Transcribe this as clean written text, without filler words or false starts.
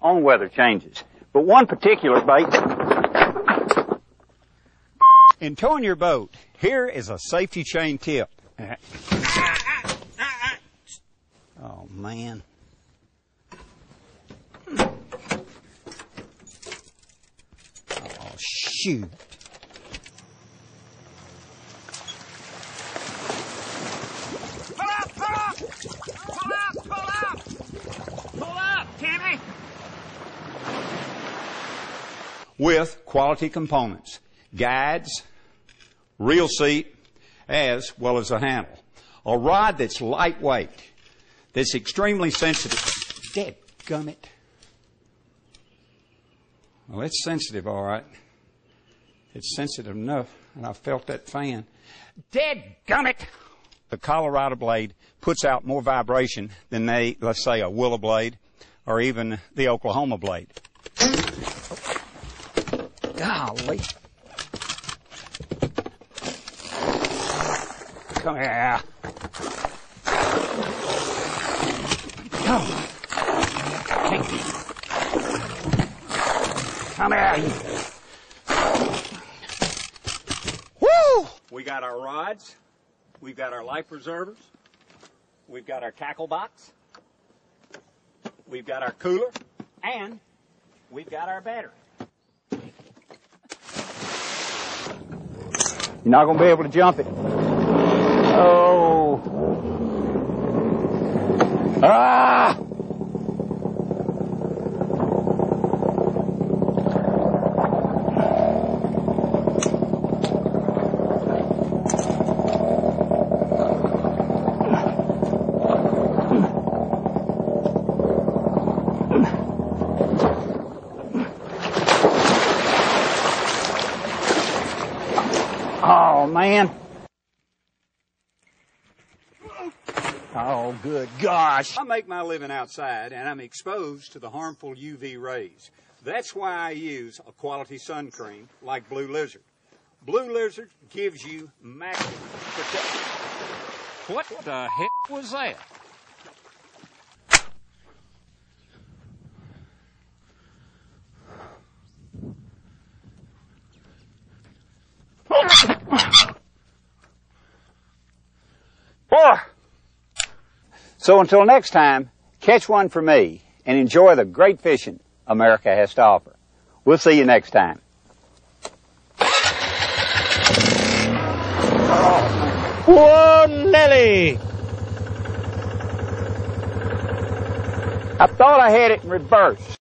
on weather changes, but one particular bait. In towing your boat, here is a safety chain tip. Oh, man. Oh, shoot. Pull up, pull up! Pull up, pull up! Pull up, Timmy! With quality components, guides, reel seat, as well as a handle. A rod that's lightweight, that's extremely sensitive. Dadgummit. Well, it's sensitive, all right. It's sensitive enough, and I felt that fan. Dadgummit! The Colorado blade puts out more vibration than let's say, a willow blade or even the Oklahoma blade. Golly. Come here. Oh. Come here. Woo! We got our rods. We've got our life preservers. We've got our tackle box. We've got our cooler. And we've got our battery. You're not going to be able to jump it. Oh. Ah! Oh, man. Oh, good gosh. I make my living outside, and I'm exposed to the harmful UV rays. That's why I use a quality sun cream like Blue Lizard. Blue Lizard gives you maximum protection. What the heck was that? So until next time, catch one for me and enjoy the great fishing America has to offer. We'll see you next time. Whoa, Nelly! I thought I had it in reverse.